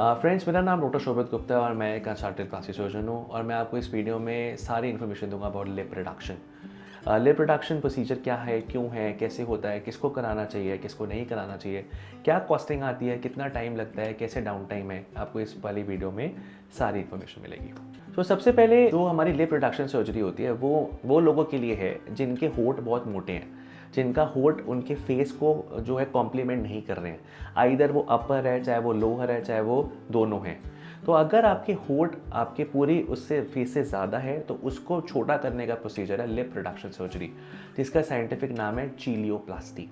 Friends, मेरा नाम doctor शोभित गुप्ता है और मैं एक कंसल्टेंट प्लास्टिक सर्जन हूँ और मैं आपको इस वीडियो में सारी इन्फॉर्मेशन दूंगा about lip reduction. Lip reduction procedure क्या है, क्यों है, कैसे होता है, किसको कराना चाहिए, किसको नहीं कराना चाहिए, क्या कॉस्टिंग आती है, कितना टाइम लगता है, कैसे डाउन टाइम है, आपको इस वाली वीडियो में सारी इन्फॉर्मेशन मिलेगी। तो सबसे पहले जो हमारी लिप रिडक्शन सर्जरी होती है वो लोगों के लिए है जिनके होंठ बहुत मोटे हैं, जिनका होंठ उनके फेस को जो है कॉम्प्लीमेंट नहीं कर रहे हैं। आइदर वो अपर है, चाहे वो लोअर है, चाहे वो दोनों हैं। तो अगर आपके होंठ आपके पूरी उससे फेस से ज़्यादा है तो उसको छोटा करने का प्रोसीजर है लिप रिडक्शन सर्जरी, जिसका साइंटिफिक नाम है चीलियोप्लास्टी।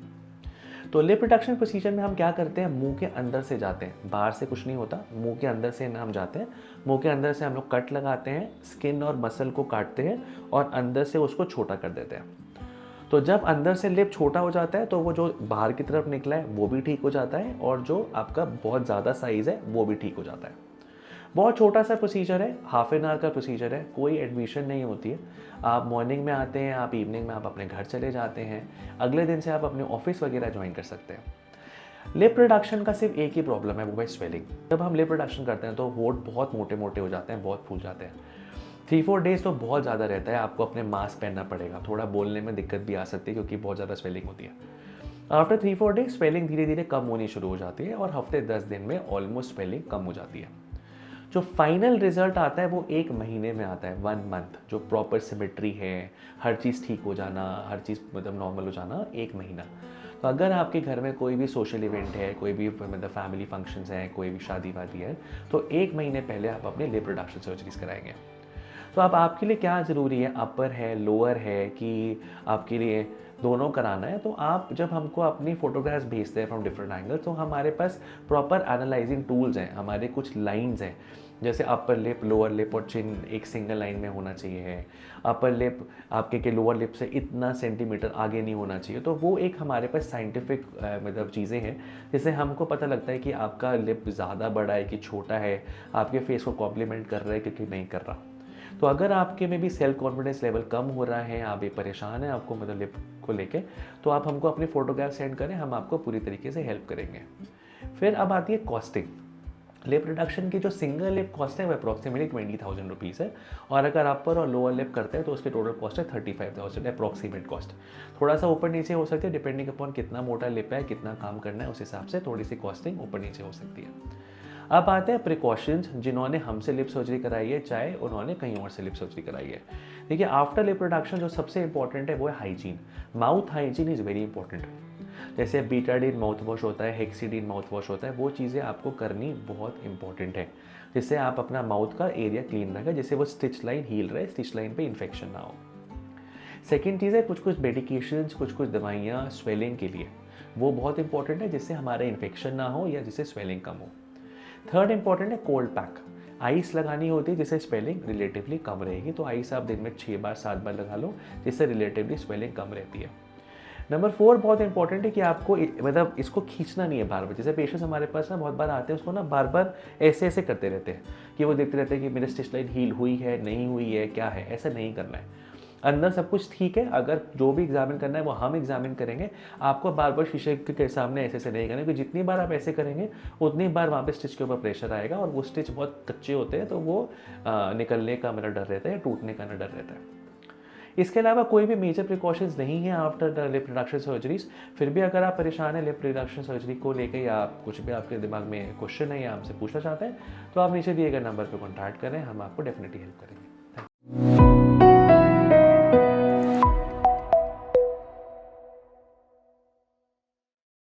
तो लिप रिडक्शन प्रोसीजर में हम क्या करते हैं, मुंह के अंदर से जाते हैं, बाहर से कुछ नहीं होता, मुंह के अंदर से हम जाते हैं। मुंह के अंदर से हम लोग कट लगाते हैं, स्किन और मसल को काटते हैं और अंदर से उसको छोटा कर देते हैं। तो जब अंदर से लिप छोटा हो जाता है तो वो जो बाहर की तरफ निकला है वो भी ठीक हो जाता है और जो आपका बहुत ज़्यादा साइज़ है वो भी ठीक हो जाता है। बहुत छोटा सा प्रोसीजर है, हाफ एन आवर का प्रोसीजर है, कोई एडमिशन नहीं होती है। आप मॉर्निंग में आते हैं, आप इवनिंग में आप अपने घर चले जाते हैं, अगले दिन से आप अपने ऑफिस वगैरह ज्वाइन कर सकते हैं। लिप रिडक्शन का सिर्फ एक ही प्रॉब्लम है, वो है स्वेलिंग। जब हम लिप रिडक्शन करते हैं तो होंठ बहुत मोटे मोटे हो जाते हैं, बहुत फूल जाते हैं। 3-4 डेज़ तो बहुत ज़्यादा रहता है, आपको अपने मास्क पहनना पड़ेगा, थोड़ा बोलने में दिक्कत भी आ सकती है क्योंकि बहुत ज़्यादा स्वेलिंग होती है। आफ्टर 3-4 डेज स्वेलिंग धीरे धीरे कम होनी शुरू हो जाती है और हफ्ते 10 दिन में ऑलमोस्ट स्वेलिंग कम हो जाती है। जो फाइनल रिजल्ट आता है वो 1 महीने में आता है, 1 मंथ। जो प्रॉपर सिमेट्री है, हर चीज़ ठीक हो जाना, हर चीज़ मतलब नॉर्मल हो जाना, 1 महीना। तो अगर आपके घर में कोई भी सोशल इवेंट है, कोई भी मतलब फैमिली फंक्शंस हैं, कोई भी शादी वादी है, तो 1 महीने पहले आप अपने लिप रिडक्शन सर्जरीज कराएंगे। तो अब आपके लिए क्या ज़रूरी है, अपर है, लोअर है कि आपके लिए दोनों कराना है, तो आप जब हमको अपनी फ़ोटोग्राफ्स भेजते हैं फ्रॉम डिफरेंट एंगल्स, तो हमारे पास प्रॉपर एनालाइजिंग टूल्स हैं, हमारे कुछ लाइंस हैं, जैसे अपर लिप, लोअर लिप और चिन एक सिंगल लाइन में होना चाहिए। अपर लिप आपके के लोअर लिप से इतना सेंटीमीटर आगे नहीं होना चाहिए। तो वो एक हमारे पास साइंटिफिक मतलब चीज़ें हैं जिससे हमको पता लगता है कि आपका लिप ज़्यादा बड़ा है कि छोटा है, आपके फेस को कॉम्प्लीमेंट कर रहा है कि नहीं कर रहा। तो अगर आपके में भी सेल्फ कॉन्फिडेंस लेवल कम हो रहा है, आप भी परेशान हैं आपको मतलब लिप को लेके, तो आप हमको अपनी फ़ोटोग्राफ सेंड करें, हम आपको पूरी तरीके से हेल्प करेंगे। फिर अब आती है कॉस्टिंग। लिप रिडक्शन की जो सिंगल लिप कॉस्ट है वो अप्रॉक्सीमेटली 20,000 रुपीज़ है और अगर अपर और लोअर लिप करते हैं तो उसकी टोटल कॉस्ट है 35,000 अप्रॉक्सीमेट कॉस्ट। थोड़ा सा ऊपर नीचे हो सकती है डिपेंडिंग अपॉन कितना मोटा लिप है, कितना काम करना है, उस हिसाब से थोड़ी सी कॉस्टिंग ऊपर नीचे हो सकती है। अब आते हैं प्रिकॉशंस, जिन्होंने हमसे लिप सर्जरी कराई है चाहे उन्होंने कहीं और से लिप सर्जरी कराई है। देखिए, आफ्टर लिप रिडक्शन जो सबसे इंपॉर्टेंट है वो है hygiene. Mouth hygiene is very important. जैसे बीटाडीन माउथ वॉश होता है, हेक्सीडीन माउथ वॉश होता है, वो चीज़ें आपको करनी बहुत इंपॉर्टेंट है, जिससे आप अपना माउथ का एरिया क्लीन रखें, जिससे वो स्टिच लाइन हील रहे, स्टिच लाइन पे इन्फेक्शन ना हो। सेकेंड चीज़ है कुछ कुछ मेडिकेशंस, कुछ कुछ दवाइयाँ स्वेलिंग के लिए, वो बहुत इंपॉर्टेंट है, जिससे हमारा इन्फेक्शन ना हो या जिससे स्वेलिंग कम हो। थर्ड इंपॉर्टेंट है कोल्ड पैक। आइस लगानी होती है जिससे स्वेलिंग रिलेटिवली कम रहेगी, तो आइस आप दिन में 6 बार 7 बार लगा लो, जिससे रिलेटिवली स्वेलिंग कम रहती है। नंबर 4 बहुत इंपॉर्टेंट है कि आपको मतलब इसको खींचना नहीं है बार बार। जैसे पेशेंट्स हमारे पास ना बहुत बार आते हैं, उसको ना बार बार ऐसे ऐसे करते रहते हैं कि वो देखते रहते हैं कि मेरी स्टिच लाइन हील हुई है, नहीं हुई है, क्या है। ऐसा नहीं करना है, अंदर सब कुछ ठीक है। अगर जो भी एग्जामिन करना है वो हम एग्जामिन करेंगे, आपको बार बार शीशे के सामने ऐसे ऐसे नहीं करना, क्योंकि जितनी बार आप ऐसे करेंगे उतनी बार वहाँ पे स्टिच के ऊपर प्रेशर आएगा और वो स्टिच बहुत कच्चे होते हैं, तो वो निकलने का मेरा डर रहता है या टूटने का डर रहता है। इसके अलावा कोई भी मेजर प्रिकॉशंस नहीं है आफ्टर लिप रिडक्शन सर्जरीज। फिर भी अगर आप परेशान हैं लिप रिडक्शन सर्जरी को लेके या कुछ भी आपके दिमाग में क्वेश्चन है या हमसे पूछना चाहते हैं, तो आप नीचे दिए गए नंबर पर कॉन्टैक्ट करें, हम आपको डेफिनेटली हेल्प करेंगे। Thank you.